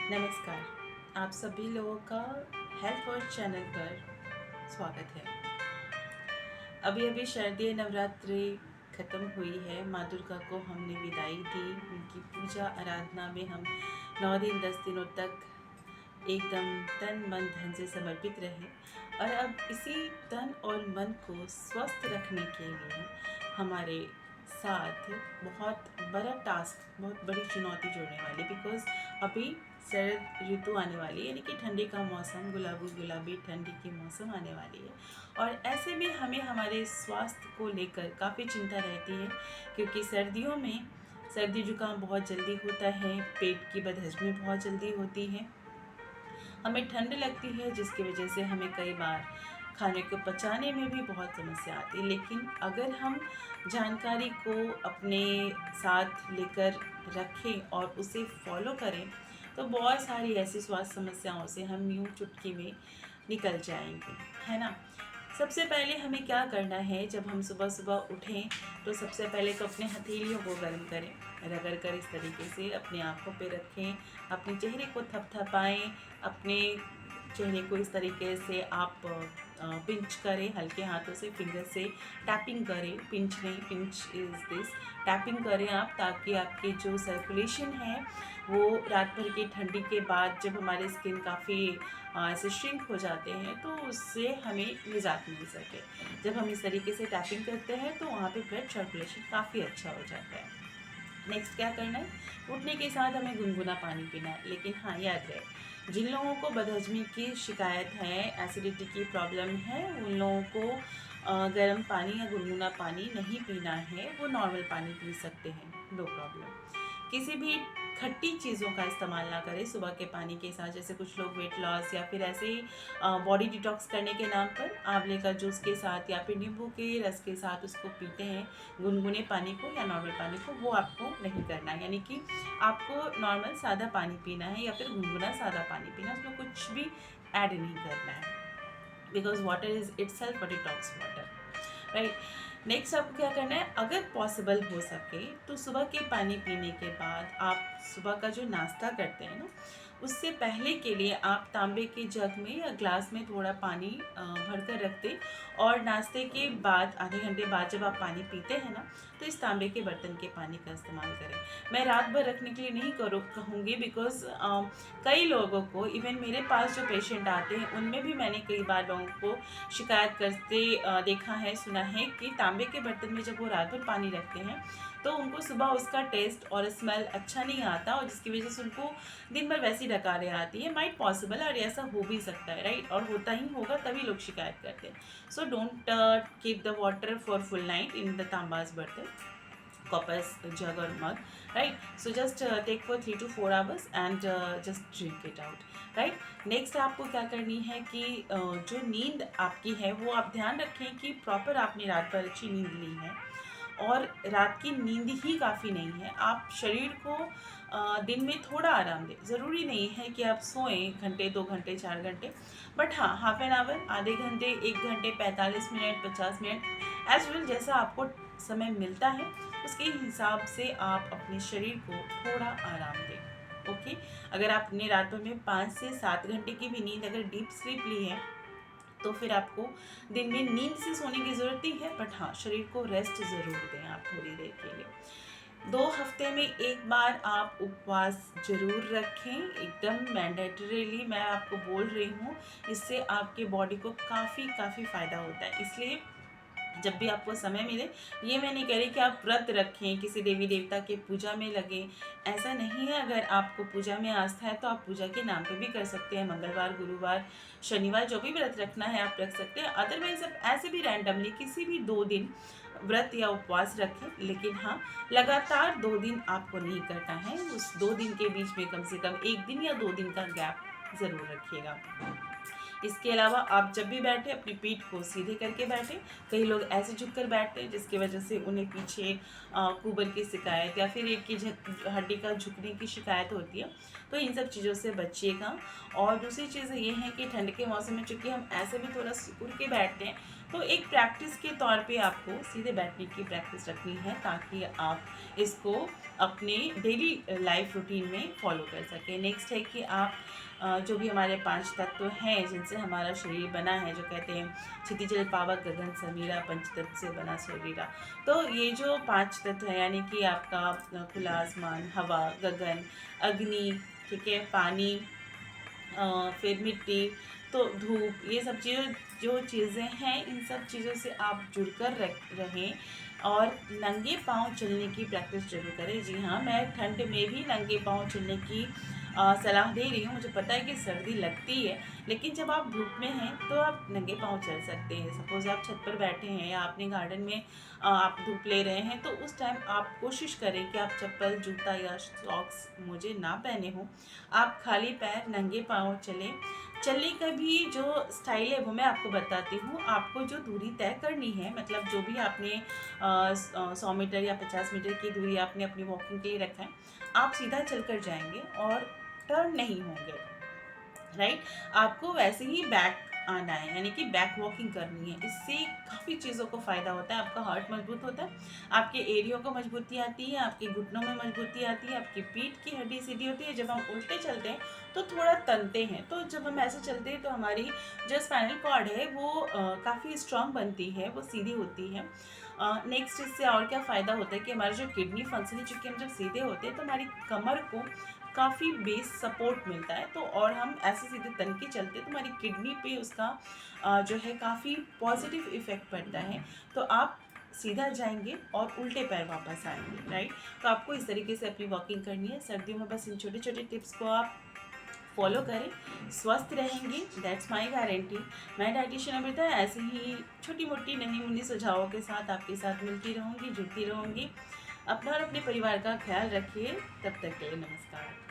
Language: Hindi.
नमस्कार। आप सभी लोगों का हेल्थ वर्ड चैनल पर स्वागत है। अभी अभी शारदीय नवरात्रि खत्म हुई है। माँ दुर्गा को हमने विदाई दी। उनकी पूजा आराधना में हम 9 दिन 10 दिनों तक एकदम तन मन धन से समर्पित रहे और अब इसी तन और मन को स्वस्थ रखने के लिए हमारे साथ बहुत बड़ा टास्क, बहुत बड़ी चुनौती जुड़ने वाली, बिकॉज अभी शरद ऋतु आने वाली है, यानी कि ठंडी का मौसम, गुलाबी गुलाबी ठंडी की मौसम आने वाली है। और ऐसे में हमें हमारे स्वास्थ्य को लेकर काफ़ी चिंता रहती है, क्योंकि सर्दियों में सर्दी जुकाम बहुत जल्दी होता है, पेट की बदहजमी बहुत जल्दी होती है, हमें ठंड लगती है, जिसकी वजह से हमें कई बार खाने को पचाने में भी बहुत समस्या आती है। लेकिन अगर हम जानकारी को अपने साथ लेकर रखें और उसे फॉलो करें तो बहुत सारी ऐसी स्वास्थ्य समस्याओं से हम यूँ चुटकी में निकल जाएंगे, है ना। सबसे पहले हमें क्या करना है, जब हम सुबह सुबह उठें तो सबसे पहले तो अपने हथेलियों को गर्म करें, रगड़ कर इस तरीके से अपनी आँखों पे रखें, अपने चेहरे को थपथपाएं, अपने चेहरे को इस तरीके से आप पिंच करें, हल्के हाथों से फिंगर से टैपिंग करें, पिंच नहीं, पिंच इज़ दिस, टैपिंग करें आप, ताकि आपकी जो सर्कुलेशन है वो रात भर की ठंडी के बाद जब हमारे स्किन काफ़ी ऐसे श्रिंक हो जाते हैं तो उससे हमें निजात मिल सके। जब हम इस तरीके से टैपिंग करते हैं तो वहाँ पे ब्लड सर्कुलेशन काफ़ी अच्छा हो जाता है। नेक्स्ट क्या करना है, उठने के साथ हमें गुनगुना पानी पीना है। लेकिन हाँ, याद रहे, जिन लोगों को बदहजमी की शिकायत है, एसिडिटी की प्रॉब्लम है, उन लोगों को गर्म पानी या गुनगुना पानी नहीं पीना है, वो नॉर्मल पानी पी सकते हैं, नो प्रॉब्लम। किसी भी खट्टी चीज़ों का इस्तेमाल ना करें सुबह के पानी के साथ। जैसे कुछ लोग वेट लॉस या फिर ऐसे ही बॉडी डिटॉक्स करने के नाम पर आंवले का जूस के साथ या फिर नींबू के रस के साथ उसको पीते हैं, गुनगुने पानी को या नॉर्मल पानी को, वो आपको नहीं करना है। यानी कि आपको नॉर्मल सादा पानी पीना है या फिर गुनगुना सादा पानी पीना है, उसमें कुछ भी ऐड नहीं करना है, because water is it self a detox water, right. Next आपको क्या करना है, अगर पॉसिबल हो सके तो सुबह के पानी पीने के बाद आप सुबह का जो नाश्ता करते हैं ना, उससे पहले के लिए आप तांबे के जग में या ग्लास में थोड़ा पानी भर कर रख दें, और नाश्ते के बाद आधे घंटे बाद जब आप पानी पीते हैं ना, तो इस तांबे के बर्तन के पानी का इस्तेमाल करें। मैं रात भर रखने के लिए नहीं कहूँगी, बिकॉज कई लोगों को, इवन मेरे पास जो पेशेंट आते हैं उनमें भी मैंने कई बार लोगों को शिकायत करते देखा है, सुना है कि तांबे के बर्तन में जब वो रात भर पानी रखते हैं तो उनको सुबह उसका टेस्ट और स्मेल अच्छा नहीं आता, और जिसकी वजह से उनको दिन भर वैसी डकारें आती है। माइट पॉसिबल, और ऐसा हो भी सकता है, राइट, और होता ही होगा तभी लोग शिकायत करते हैं। So don't keep the water for full night in the तांबाज बर्तन, कॉपर्स जग और mug, right. So just take for 3 to 4 hours and just drink it out, right. Next आपको क्या करनी है कि जो नींद आपकी है वो आप ध्यान रखें कि प्रॉपर आपने रात भर अच्छी नींद ली है, और रात की नींद ही काफ़ी नहीं है। आप शरीर को दिन में थोड़ा आराम दें, ज़रूरी नहीं है कि आप सोएं घंटे 2 घंटे 4 घंटे, बट हाँ, हाफ एन आवर, आधे घंटे, 1 घंटे, 45 मिनट, 50 मिनट, एज वेल जैसा आपको समय मिलता है उसके हिसाब से आप अपने शरीर को थोड़ा आराम दें, ओके। अगर आपने रात भर में 5 से 7 घंटे की भी नींद अगर डीप स्लीप ली है तो फिर आपको दिन में नींद से सोने की ज़रूरत नहीं है, बट हाँ, शरीर को रेस्ट ज़रूर दें आप थोड़ी देर के लिए। 2 हफ्ते में एक बार आप उपवास जरूर रखें, एकदम मैंडेटरीली मैं आपको बोल रही हूँ। इससे आपके बॉडी को काफ़ी फ़ायदा होता है। इसलिए जब भी आपको समय मिले, ये मैं नहीं कह रही कि आप व्रत रखें, किसी देवी देवता के पूजा में लगें, ऐसा नहीं है। अगर आपको पूजा में आस्था है तो आप पूजा के नाम पे भी कर सकते हैं। मंगलवार, गुरुवार, शनिवार जो भी व्रत रखना है आप रख सकते हैं। अदरवाइज आप ऐसे भी रैंडमली किसी भी 2 दिन व्रत या उपवास रखें, लेकिन हाँ, लगातार 2 दिन आपको नहीं करना है। उस 2 दिन के बीच में कम से कम 1 दिन या 2 दिन का गैप ज़रूर रखिएगा। इसके अलावा आप जब भी बैठे अपनी पीठ को सीधे करके बैठें। कई लोग ऐसे झुक कर बैठते हैं जिसकी वजह से उन्हें पीछे कुबर की शिकायत या फिर एक की हड्डी का झुकने की शिकायत होती है, तो इन सब चीज़ों से बचिएगा। और दूसरी चीज़ ये है कि ठंड के मौसम में चूँकि हम ऐसे भी थोड़ा सिकुड़ के बैठते हैं, तो एक प्रैक्टिस के तौर पे आपको सीधे बैठने की प्रैक्टिस रखनी है ताकि आप इसको अपने डेली लाइफ रूटीन में फॉलो कर सकें। नेक्स्ट है कि आप जो भी हमारे 5 तत्व हैं जिनसे हमारा शरीर बना है, जो कहते हैं क्षिति जल पावक गगन समीरा पंचतत्व से बना शरीरा। तो ये जो 5 तत्व है यानी कि आपका खुला आसमान, हवा, गगन, अग्नि, ठीक है, पानी, फिर मिट्टी, तो धूप, ये सब चीज़ें जो चीज़ें हैं, इन सब चीज़ों से आप जुड़कर रहें और नंगे पाँव चलने की प्रैक्टिस जरूर करें। जी हाँ, मैं ठंड में भी नंगे पाँव चलने की सलाह दे रही हूँ। मुझे पता है कि सर्दी लगती है, लेकिन जब आप धूप में हैं तो आप नंगे पाँव चल सकते हैं। सपोज़ आप छत पर बैठे हैं या अपने गार्डन में आप धूप ले रहे हैं, तो उस टाइम आप कोशिश करें कि आप चप्पल, जूता या सॉक्स, मोजे ना पहने हों। आप खाली पैर नंगे पाँव चलें। चलने का भी जो स्टाइल है वो मैं आपको बताती हूँ। आपको जो दूरी तय करनी है, मतलब जो भी आपने 100 मीटर या 50 मीटर की दूरी आपने अपनी वॉकिंग के लिए रखा है, आप सीधा चलकर जाएंगे और टर्न नहीं होंगे, राइट। आपको वैसे ही बैक आना है, यानी कि बैक वॉकिंग करनी है। इससे काफ़ी चीज़ों को फ़ायदा होता है। आपका हार्ट मजबूत होता है, आपके एरियो को मजबूती आती है, आपके घुटनों में मजबूती आती है, आपकी पीठ की हड्डी सीधी होती है। जब हम उल्टे चलते हैं तो थोड़ा तनते हैं, तो जब हम ऐसे चलते हैं तो हमारी जो स्पाइनल कॉर्ड है वो काफ़ी स्ट्रांग बनती है, वो सीधी होती है। नेक्स्ट इससे और क्या फ़ायदा होता है कि हमारा जो किडनी फंक्शन है, चूँकि हम जब सीधे होते हैं तो हमारी कमर को काफ़ी बेस सपोर्ट मिलता है, तो और हम ऐसे सीधे तन के चलते तो हमारी किडनी पे उसका जो है काफ़ी पॉजिटिव इफ़ेक्ट पड़ता है। तो आप सीधा जाएंगे और उल्टे पैर वापस आएंगे, राइट। तो आपको इस तरीके से अपनी वॉकिंग करनी है। सर्दियों में बस इन छोटे छोटे टिप्स को आप फॉलो करें, स्वस्थ रहेंगे, दैट्स माय गारंटी। मैं डाइटिशियन अमृता ऐसे ही छोटी मोटी नन्ही मुन्नी सुझावों के साथ आपके साथ मिलती रहूँगी, जुड़ती रहूँगी। अपना और अपने परिवार का ख्याल रखिए। तब तक के लिए नमस्कार।